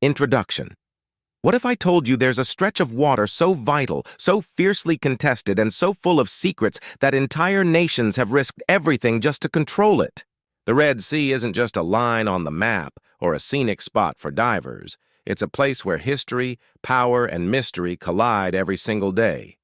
Introduction. What if I told you there's a stretch of water so vital, so fiercely contested, and so full of secrets that entire nations have risked everything just to control it? The Red Sea isn't just a line on the map or a scenic spot for divers. It's a place where history, power, and mystery collide every single day.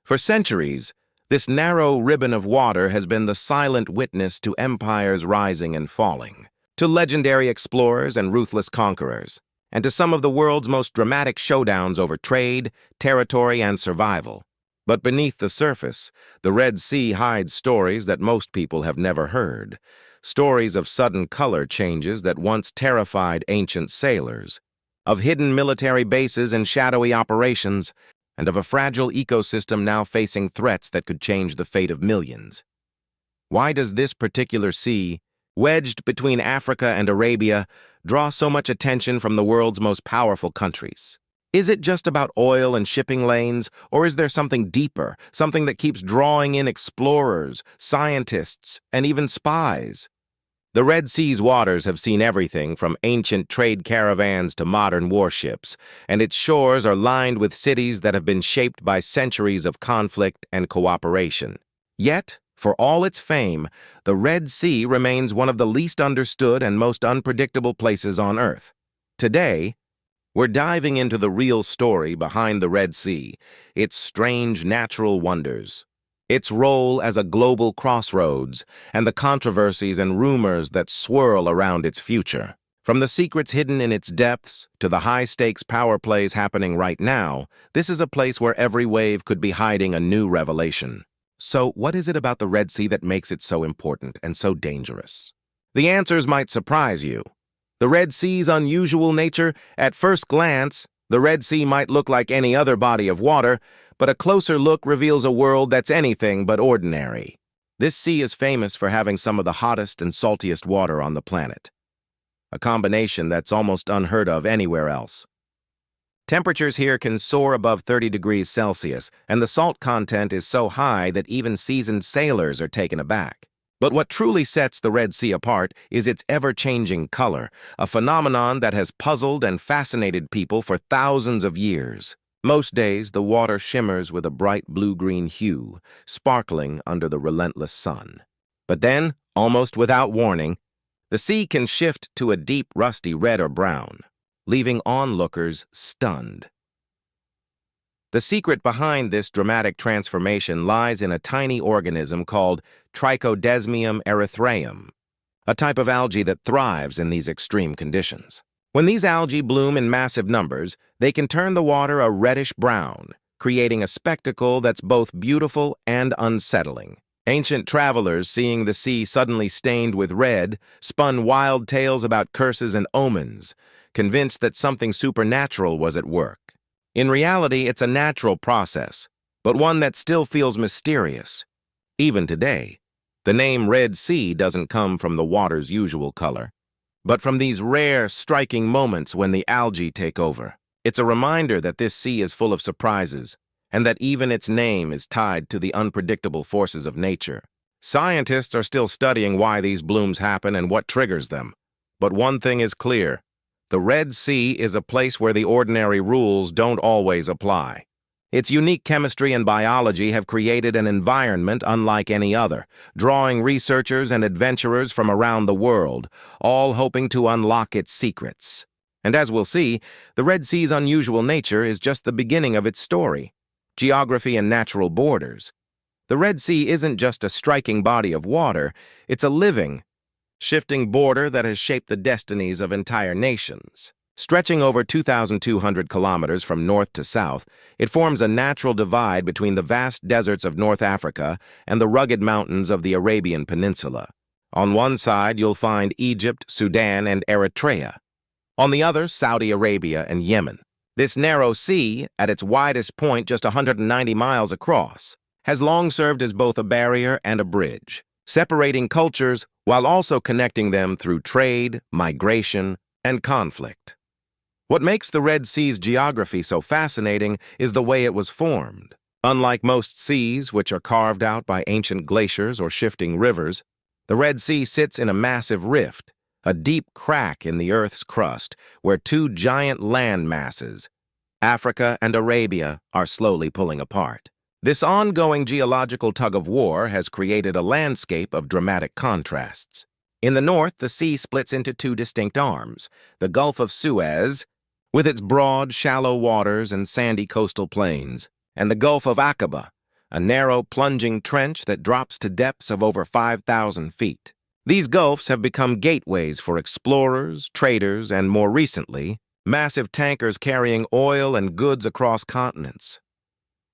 For centuries, this narrow ribbon of water has been the silent witness to empires rising and falling, to legendary explorers and ruthless conquerors, and to some of the world's most dramatic showdowns over trade, territory, and survival. But beneath the surface, the Red Sea hides stories that most people have never heard, stories of sudden color changes that once terrified ancient sailors, of hidden military bases and shadowy operations, and of a fragile ecosystem now facing threats that could change the fate of millions. Why does this particular sea, wedged between Africa and Arabia, draw so much attention from the world's most powerful countries? Is it just about oil and shipping lanes, or is there something deeper, something that keeps drawing in explorers, scientists, and even spies? The Red Sea's waters have seen everything from ancient trade caravans to modern warships, and its shores are lined with cities that have been shaped by centuries of conflict and cooperation. Yet, for all its fame, the Red Sea remains one of the least understood and most unpredictable places on Earth. Today, we're diving into the real story behind the Red Sea, its strange natural wonders, its role as a global crossroads, and the controversies and rumors that swirl around its future. From the secrets hidden in its depths to the high-stakes power plays happening right now, this is a place where every wave could be hiding a new revelation. So, what is it about the Red Sea that makes it so important and so dangerous? The answers might surprise you. The Red Sea's unusual nature, at first glance, the Red Sea might look like any other body of water, but a closer look reveals a world that's anything but ordinary. This sea is famous for having some of the hottest and saltiest water on the planet, a combination that's almost unheard of anywhere else. Temperatures here can soar above 30 degrees Celsius, and the salt content is so high that even seasoned sailors are taken aback. But what truly sets the Red Sea apart is its ever-changing color, a phenomenon that has puzzled and fascinated people for thousands of years. Most days, the water shimmers with a bright blue-green hue, sparkling under the relentless sun. But then, almost without warning, the sea can shift to a deep rusty red or brown, leaving onlookers stunned. The secret behind this dramatic transformation lies in a tiny organism called Trichodesmium erythraeum, a type of algae that thrives in these extreme conditions. When these algae bloom in massive numbers, they can turn the water a reddish-brown, creating a spectacle that's both beautiful and unsettling. Ancient travelers, seeing the sea suddenly stained with red, spun wild tales about curses and omens, convinced that something supernatural was at work. In reality, it's a natural process, but one that still feels mysterious. Even today, the name Red Sea doesn't come from the water's usual color, but from these rare, striking moments when the algae take over. It's a reminder that this sea is full of surprises, and that even its name is tied to the unpredictable forces of nature. Scientists are still studying why these blooms happen and what triggers them. But one thing is clear: the Red Sea is a place where the ordinary rules don't always apply. Its unique chemistry and biology have created an environment unlike any other, drawing researchers and adventurers from around the world, all hoping to unlock its secrets. And as we'll see, the Red Sea's unusual nature is just the beginning of its story. Geography and natural borders. The Red Sea isn't just a striking body of water, it's a living, shifting border that has shaped the destinies of entire nations. Stretching over 2,200 kilometers from north to south, it forms a natural divide between the vast deserts of North Africa and the rugged mountains of the Arabian Peninsula. On one side, you'll find Egypt, Sudan, and Eritrea. On the other, Saudi Arabia and Yemen. This narrow sea, at its widest point just 190 miles across, has long served as both a barrier and a bridge, separating cultures while also connecting them through trade, migration, and conflict. What makes the Red Sea's geography so fascinating is the way it was formed. Unlike most seas, which are carved out by ancient glaciers or shifting rivers, the Red Sea sits in a massive rift, a deep crack in the Earth's crust where two giant land masses, Africa and Arabia, are slowly pulling apart. This ongoing geological tug-of-war has created a landscape of dramatic contrasts. In the north, the sea splits into two distinct arms: the Gulf of Suez, with its broad, shallow waters and sandy coastal plains, and the Gulf of Aqaba, a narrow, plunging trench that drops to depths of over 5,000 feet. These gulfs have become gateways for explorers, traders, and more recently, massive tankers carrying oil and goods across continents.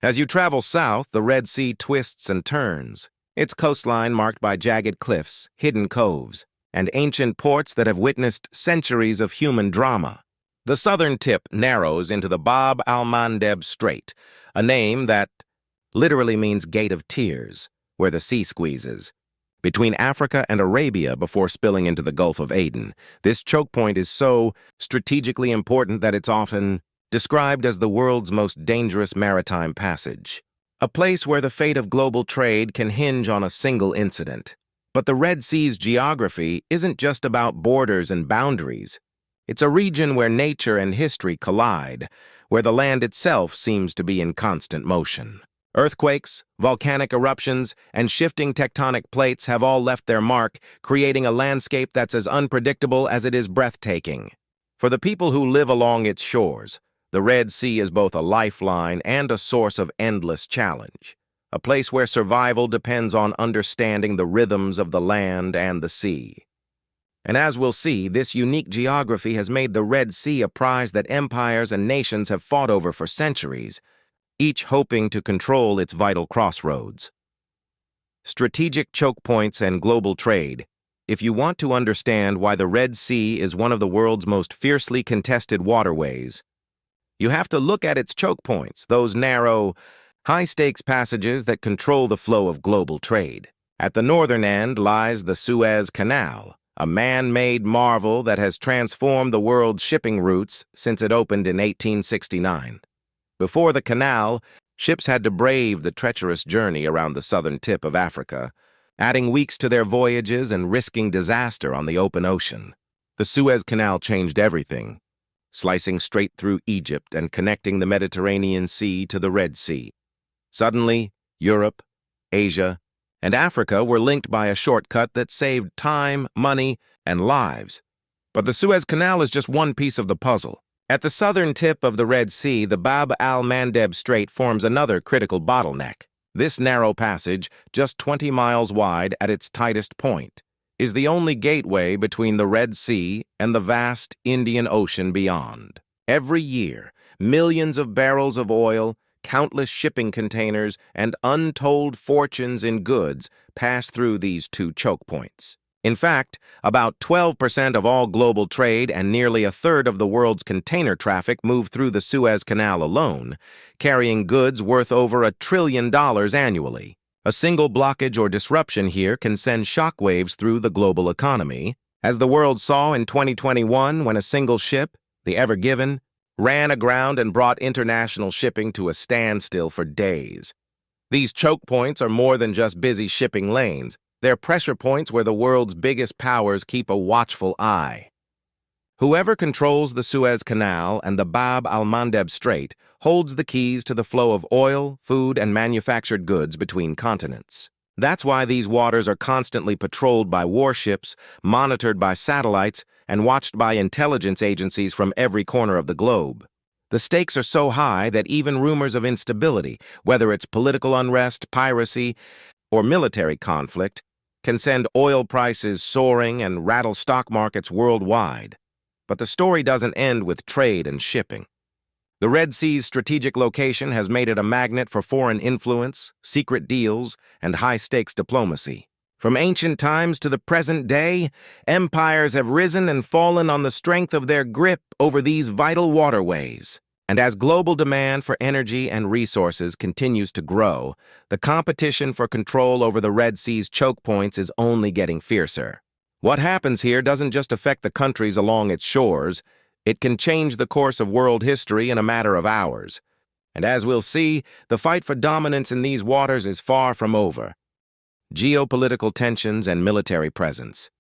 As you travel south, the Red Sea twists and turns, its coastline marked by jagged cliffs, hidden coves, and ancient ports that have witnessed centuries of human drama. The southern tip narrows into the Bab al-Mandeb Strait, a name that literally means Gate of Tears, where the sea squeezes. Between Africa and Arabia before spilling into the Gulf of Aden, this choke point is so strategically important that it's often described as the world's most dangerous maritime passage, a place where the fate of global trade can hinge on a single incident. But the Red Sea's geography isn't just about borders and boundaries. It's a region where nature and history collide, where the land itself seems to be in constant motion. Earthquakes, volcanic eruptions, and shifting tectonic plates have all left their mark, creating a landscape that's as unpredictable as it is breathtaking. For the people who live along its shores, the Red Sea is both a lifeline and a source of endless challenge, a place where survival depends on understanding the rhythms of the land and the sea. And as we'll see, this unique geography has made the Red Sea a prize that empires and nations have fought over for centuries, each hoping to control its vital crossroads. Strategic choke points and global trade. If you want to understand why the Red Sea is one of the world's most fiercely contested waterways, you have to look at its choke points, those narrow, high-stakes passages that control the flow of global trade. At the northern end lies the Suez Canal, a man-made marvel that has transformed the world's shipping routes since it opened in 1869. Before the canal, ships had to brave the treacherous journey around the southern tip of Africa, adding weeks to their voyages and risking disaster on the open ocean. The Suez Canal changed everything, slicing straight through Egypt and connecting the Mediterranean Sea to the Red Sea. Suddenly, Europe, Asia, and Africa were linked by a shortcut that saved time, money, and lives. But the Suez Canal is just one piece of the puzzle. At the southern tip of the Red Sea, the Bab al-Mandeb Strait forms another critical bottleneck. This narrow passage, just 20 miles wide at its tightest point, is the only gateway between the Red Sea and the vast Indian Ocean beyond. Every year, millions of barrels of oil, countless shipping containers, and untold fortunes in goods pass through these two choke points. In fact, about 12% of all global trade and nearly a third of the world's container traffic move through the Suez Canal alone, carrying goods worth over $1 trillion annually. A single blockage or disruption here can send shockwaves through the global economy, as the world saw in 2021 when a single ship, the Ever Given, ran aground and brought international shipping to a standstill for days. These choke points are more than just busy shipping lanes. They're pressure points where the world's biggest powers keep a watchful eye. Whoever controls the Suez Canal and the Bab al-Mandeb Strait holds the keys to the flow of oil, food, and manufactured goods between continents. That's why these waters are constantly patrolled by warships, monitored by satellites, and watched by intelligence agencies from every corner of the globe. The stakes are so high that even rumors of instability, whether it's political unrest, piracy, or military conflict, can send oil prices soaring and rattle stock markets worldwide. But the story doesn't end with trade and shipping. The Red Sea's strategic location has made it a magnet for foreign influence, secret deals, and high-stakes diplomacy. From ancient times to the present day, empires have risen and fallen on the strength of their grip over these vital waterways. And as global demand for energy and resources continues to grow, the competition for control over the Red Sea's choke points is only getting fiercer. What happens here doesn't just affect the countries along its shores, it can change the course of world history in a matter of hours. And as we'll see, the fight for dominance in these waters is far from over. Geopolitical tensions and military presence.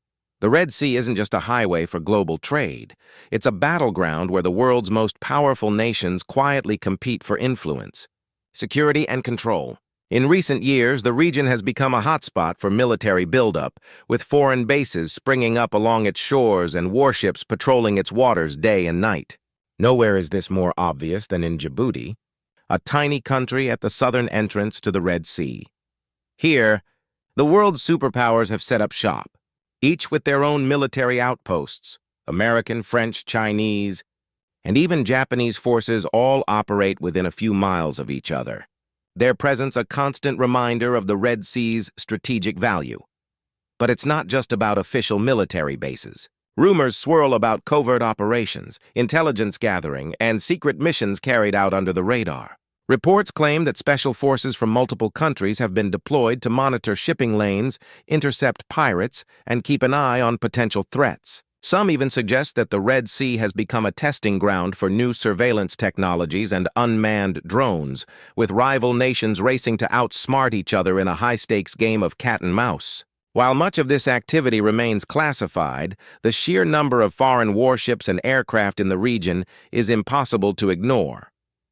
The Red Sea isn't just a highway for global trade. It's a battleground where the world's most powerful nations quietly compete for influence, security, and control. In recent years, the region has become a hotspot for military buildup, with foreign bases springing up along its shores and warships patrolling its waters day and night. Nowhere is this more obvious than in Djibouti, a tiny country at the southern entrance to the Red Sea. Here, the world's superpowers have set up shop, each with their own military outposts. American, French, Chinese, and even Japanese forces all operate within a few miles of each other. Their presence a constant reminder of the Red Sea's strategic value. But it's not just about official military bases. Rumors swirl about covert operations, intelligence gathering, and secret missions carried out under the radar. Reports claim that special forces from multiple countries have been deployed to monitor shipping lanes, intercept pirates, and keep an eye on potential threats. Some even suggest that the Red Sea has become a testing ground for new surveillance technologies and unmanned drones, with rival nations racing to outsmart each other in a high-stakes game of cat and mouse. While much of this activity remains classified, the sheer number of foreign warships and aircraft in the region is impossible to ignore.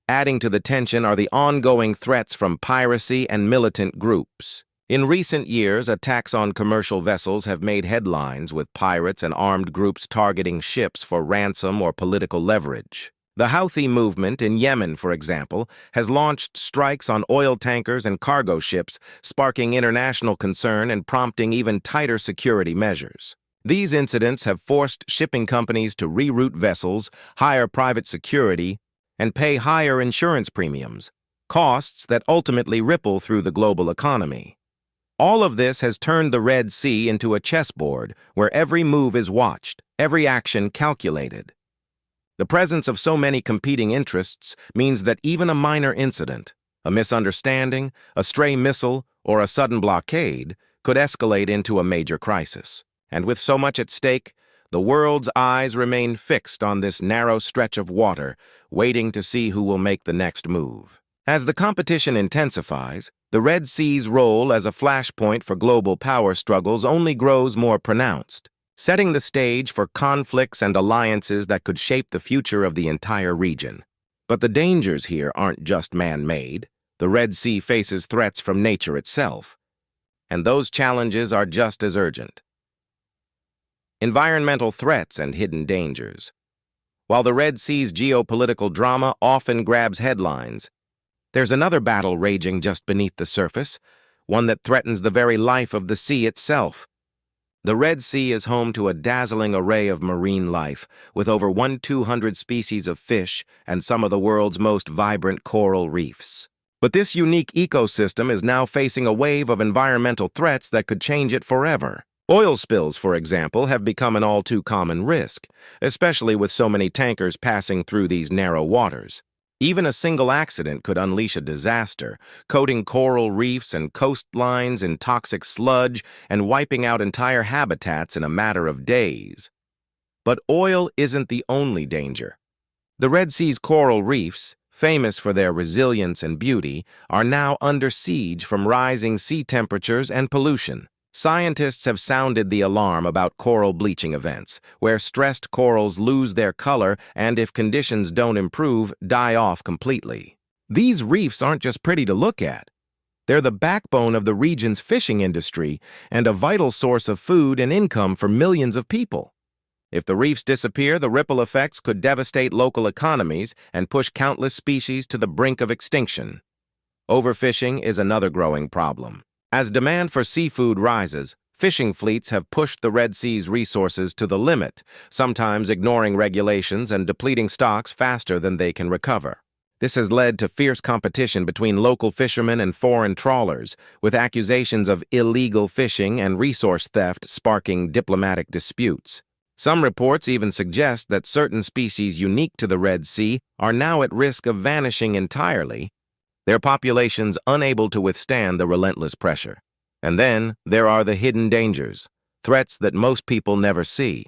Adding to the tension are the ongoing threats from piracy and militant groups. In recent years, attacks on commercial vessels have made headlines, with pirates and armed groups targeting ships for ransom or political leverage. The Houthi movement in Yemen, for example, has launched strikes on oil tankers and cargo ships, sparking international concern and prompting even tighter security measures. These incidents have forced shipping companies to reroute vessels, hire private security, and pay higher insurance premiums, costs that ultimately ripple through the global economy. All of this has turned the Red Sea into a chessboard where every move is watched, every action calculated. The presence of so many competing interests means that even a minor incident, a misunderstanding, a stray missile, or a sudden blockade could escalate into a major crisis. And with so much at stake, the world's eyes remain fixed on this narrow stretch of water, waiting to see who will make the next move. As the competition intensifies, the Red Sea's role as a flashpoint for global power struggles only grows more pronounced, setting the stage for conflicts and alliances that could shape the future of the entire region. But the dangers here aren't just man-made. The Red Sea faces threats from nature itself, and those challenges are just as urgent. Environmental threats and hidden dangers. While the Red Sea's geopolitical drama often grabs headlines, there's another battle raging just beneath the surface, one that threatens the very life of the sea itself. The Red Sea is home to a dazzling array of marine life, with over 1,200 species of fish and some of the world's most vibrant coral reefs. But this unique ecosystem is now facing a wave of environmental threats that could change it forever. Oil spills, for example, have become an all-too-common risk, especially with so many tankers passing through these narrow waters. Even a single accident could unleash a disaster, coating coral reefs and coastlines in toxic sludge and wiping out entire habitats in a matter of days. But oil isn't the only danger. The Red Sea's coral reefs, famous for their resilience and beauty, are now under siege from rising sea temperatures and pollution. Scientists have sounded the alarm about coral bleaching events, where stressed corals lose their color and, if conditions don't improve, die off completely. These reefs aren't just pretty to look at. They're the backbone of the region's fishing industry and a vital source of food and income for millions of people. If the reefs disappear, the ripple effects could devastate local economies and push countless species to the brink of extinction. Overfishing is another growing problem. As demand for seafood rises, fishing fleets have pushed the Red Sea's resources to the limit, sometimes ignoring regulations and depleting stocks faster than they can recover. This has led to fierce competition between local fishermen and foreign trawlers, with accusations of illegal fishing and resource theft sparking diplomatic disputes. Some reports even suggest that certain species unique to the Red Sea are now at risk of vanishing entirely, their populations unable to withstand the relentless pressure. And then there are the hidden dangers, threats that most people never see.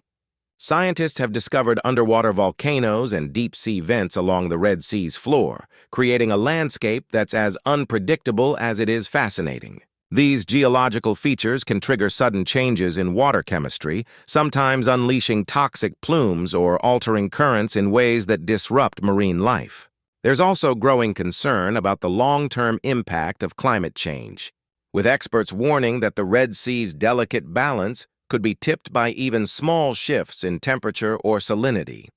Scientists have discovered underwater volcanoes and deep-sea vents along the Red Sea's floor, creating a landscape that's as unpredictable as it is fascinating. These geological features can trigger sudden changes in water chemistry, sometimes unleashing toxic plumes or altering currents in ways that disrupt marine life. There's also growing concern about the long-term impact of climate change, with experts warning that the Red Sea's delicate balance could be tipped by even small shifts in temperature or salinity.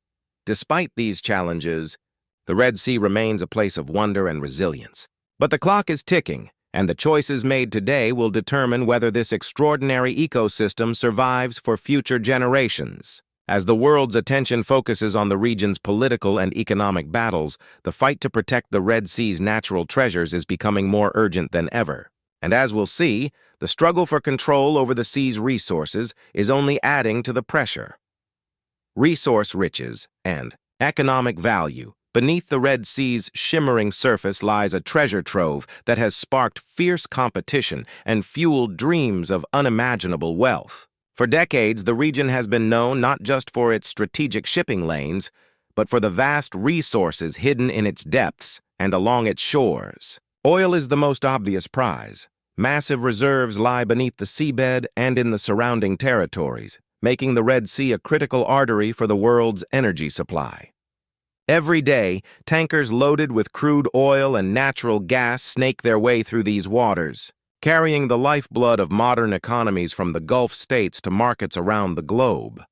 Despite these challenges, the Red Sea remains a place of wonder and resilience. But the clock is ticking, and the choices made today will determine whether this extraordinary ecosystem survives for future generations. As the world's attention focuses on the region's political and economic battles, the fight to protect the Red Sea's natural treasures is becoming more urgent than ever. And as we'll see, the struggle for control over the sea's resources is only adding to the pressure. Resource riches and economic value. Beneath the Red Sea's shimmering surface lies a treasure trove that has sparked fierce competition and fueled dreams of unimaginable wealth. For decades, the region has been known not just for its strategic shipping lanes, but for the vast resources hidden in its depths and along its shores. Oil is the most obvious prize. Massive reserves lie beneath the seabed and in the surrounding territories, making the Red Sea a critical artery for the world's energy supply. Every day, tankers loaded with crude oil and natural gas snake their way through these waters, carrying the lifeblood of modern economies from the Gulf states to markets around the globe.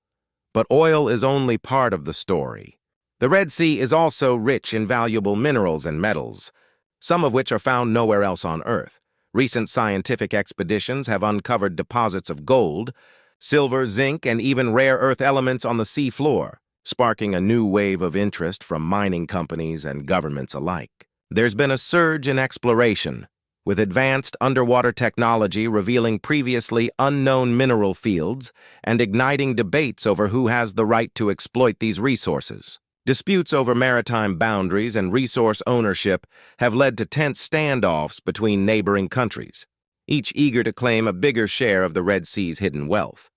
But oil is only part of the story. The Red Sea is also rich in valuable minerals and metals, some of which are found nowhere else on Earth. Recent scientific expeditions have uncovered deposits of gold, silver, zinc, and even rare earth elements on the sea floor, sparking a new wave of interest from mining companies and governments alike. There's been a surge in exploration, with advanced underwater technology revealing previously unknown mineral fields and igniting debates over who has the right to exploit these resources. Disputes over maritime boundaries and resource ownership have led to tense standoffs between neighboring countries, each eager to claim a bigger share of the Red Sea's hidden wealth.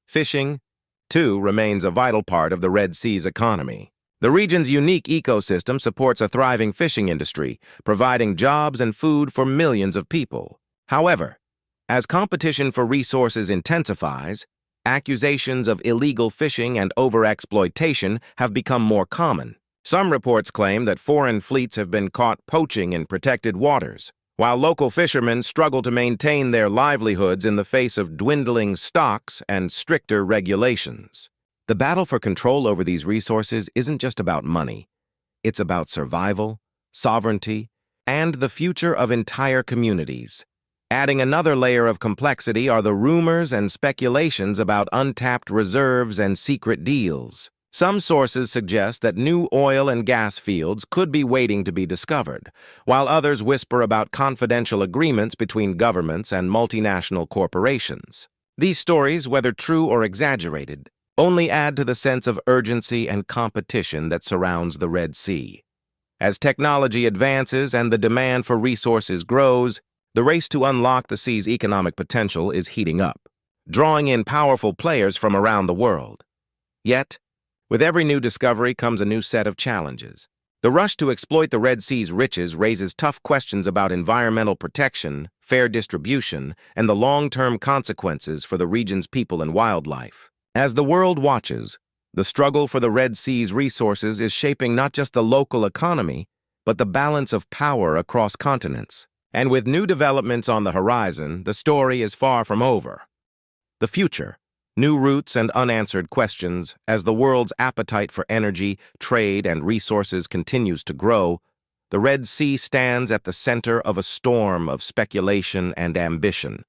Fishing, too, remains a vital part of the Red Sea's economy. The region's unique ecosystem supports a thriving fishing industry, providing jobs and food for millions of people. However, as competition for resources intensifies, accusations of illegal fishing and overexploitation have become more common. Some reports claim that foreign fleets have been caught poaching in protected waters, while local fishermen struggle to maintain their livelihoods in the face of dwindling stocks and stricter regulations. The battle for control over these resources isn't just about money. It's about survival, sovereignty, and the future of entire communities. Adding another layer of complexity are the rumors and speculations about untapped reserves and secret deals. Some sources suggest that new oil and gas fields could be waiting to be discovered, while others whisper about confidential agreements between governments and multinational corporations. These stories, whether true or exaggerated, only add to the sense of urgency and competition that surrounds the Red Sea. As technology advances and the demand for resources grows, the race to unlock the sea's economic potential is heating up, drawing in powerful players from around the world. Yet, with every new discovery comes a new set of challenges. The rush to exploit the Red Sea's riches raises tough questions about environmental protection, fair distribution, and the long-term consequences for the region's people and wildlife. As the world watches, the struggle for the Red Sea's resources is shaping not just the local economy, but the balance of power across continents. And with new developments on the horizon, the story is far from over. The future, new routes and unanswered questions, as the world's appetite for energy, trade, and resources continues to grow, the Red Sea stands at the center of a storm of speculation and ambition.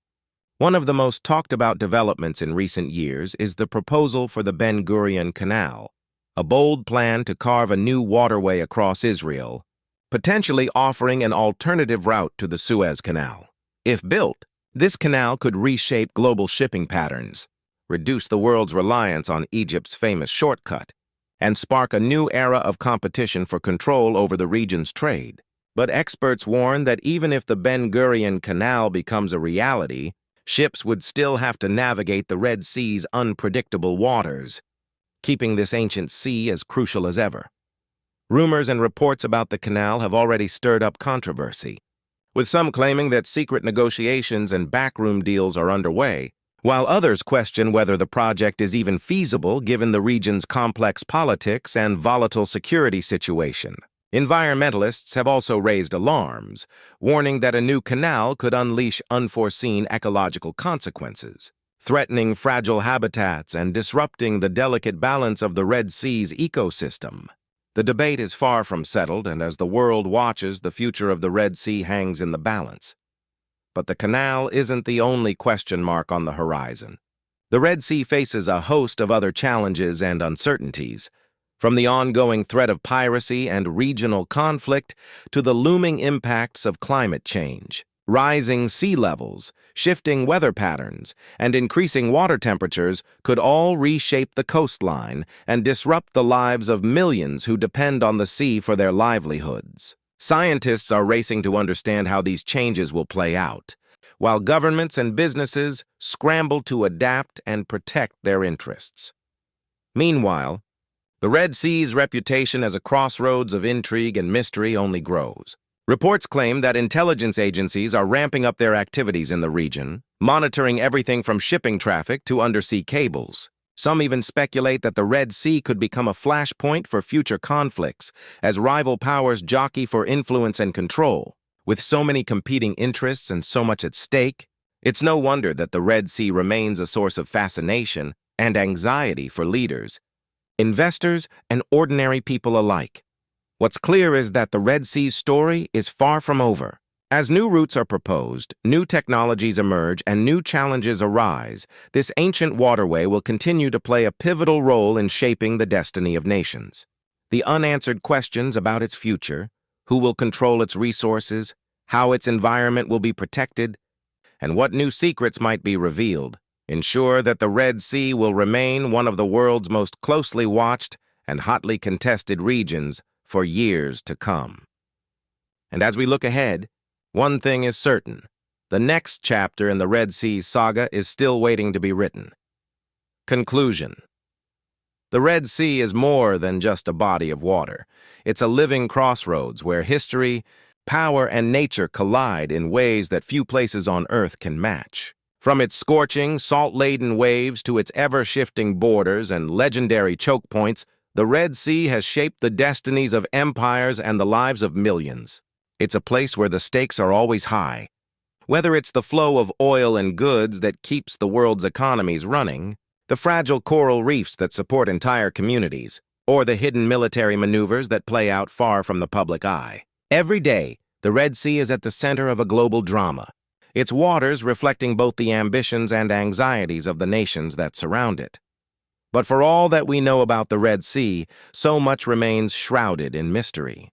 One of the most talked-about developments in recent years is the proposal for the Ben Gurion Canal, a bold plan to carve a new waterway across Israel, potentially offering an alternative route to the Suez Canal. If built, this canal could reshape global shipping patterns, reduce the world's reliance on Egypt's famous shortcut, and spark a new era of competition for control over the region's trade. But experts warn that even if the Ben Gurion Canal becomes a reality, ships would still have to navigate the Red Sea's unpredictable waters, keeping this ancient sea as crucial as ever. Rumors and reports about the canal have already stirred up controversy. with some claiming that secret negotiations and backroom deals are underway, while others question whether the project is even feasible given the region's complex politics and volatile security situation. Environmentalists have also raised alarms, warning that a new canal could unleash unforeseen ecological consequences, threatening fragile habitats and disrupting the delicate balance of the Red Sea's ecosystem. The debate is far from settled, and as the world watches, the future of the Red Sea hangs in the balance. But the canal isn't the only question mark on the horizon. The Red Sea faces a host of other challenges and uncertainties, from the ongoing threat of piracy and regional conflict to the looming impacts of climate change. Rising sea levels, shifting weather patterns, and increasing water temperatures could all reshape the coastline and disrupt the lives of millions who depend on the sea for their livelihoods. Scientists are racing to understand how these changes will play out, while governments and businesses scramble to adapt and protect their interests. Meanwhile, the Red Sea's reputation as a crossroads of intrigue and mystery only grows. Reports claim that intelligence agencies are ramping up their activities in the region, monitoring everything from shipping traffic to undersea cables. Some even speculate that the Red Sea could become a flashpoint for future conflicts, as rival powers jockey for influence and control. With so many competing interests and so much at stake, it's no wonder that the Red Sea remains a source of fascination and anxiety for leaders, investors, and ordinary people alike. What's clear is that the Red Sea's story is far from over. As new routes are proposed, new technologies emerge, and new challenges arise, this ancient waterway will continue to play a pivotal role in shaping the destiny of nations. The unanswered questions about its future, who will control its resources, how its environment will be protected, and what new secrets might be revealed, ensure that the Red Sea will remain one of the world's most closely watched and hotly contested regions for years to come. And as we look ahead, one thing is certain: the next chapter in the Red Sea saga is still waiting to be written. Conclusion. The Red Sea is more than just a body of water. It's a living crossroads where history, power, and nature collide in ways that few places on Earth can match. From its scorching, salt-laden waves to its ever-shifting borders and legendary choke points, the Red Sea has shaped the destinies of empires and the lives of millions. It's a place where the stakes are always high. Whether it's the flow of oil and goods that keeps the world's economies running, the fragile coral reefs that support entire communities, or the hidden military maneuvers that play out far from the public eye. Every day, the Red Sea is at the center of a global drama, its waters reflecting both the ambitions and anxieties of the nations that surround it. But for all that we know about the Red Sea, so much remains shrouded in mystery.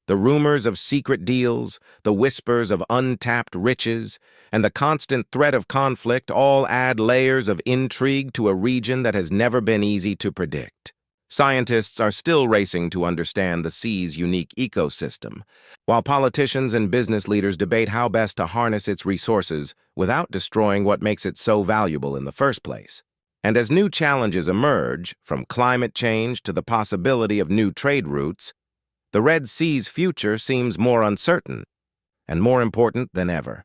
The rumors of secret deals, the whispers of untapped riches, and the constant threat of conflict all add layers of intrigue to a region that has never been easy to predict. Scientists are still racing to understand the sea's unique ecosystem, while politicians and business leaders debate how best to harness its resources without destroying what makes it so valuable in the first place. And as new challenges emerge, from climate change to the possibility of new trade routes, the Red Sea's future seems more uncertain and more important than ever.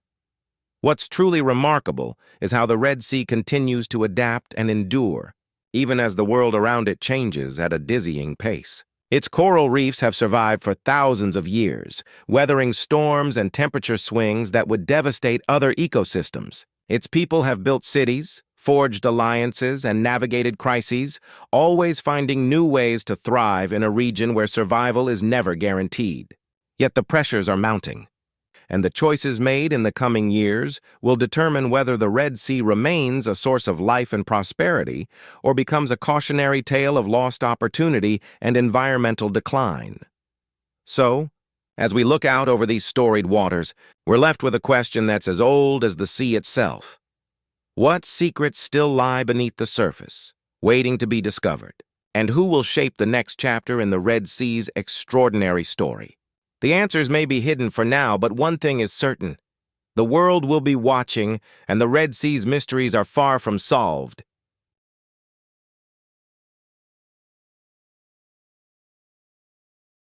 What's truly remarkable is how the Red Sea continues to adapt and endure, even as the world around it changes at a dizzying pace. Its coral reefs have survived for thousands of years, weathering storms and temperature swings that would devastate other ecosystems. Its people have built cities, forged alliances, and navigated crises, always finding new ways to thrive in a region where survival is never guaranteed. Yet the pressures are mounting, and the choices made in the coming years will determine whether the Red Sea remains a source of life and prosperity or becomes a cautionary tale of lost opportunity and environmental decline. So, as we look out over these storied waters, we're left with a question that's as old as the sea itself. What secrets still lie beneath the surface, waiting to be discovered? And who will shape the next chapter in the Red Sea's extraordinary story? The answers may be hidden for now, but one thing is certain. The world will be watching, and the Red Sea's mysteries are far from solved.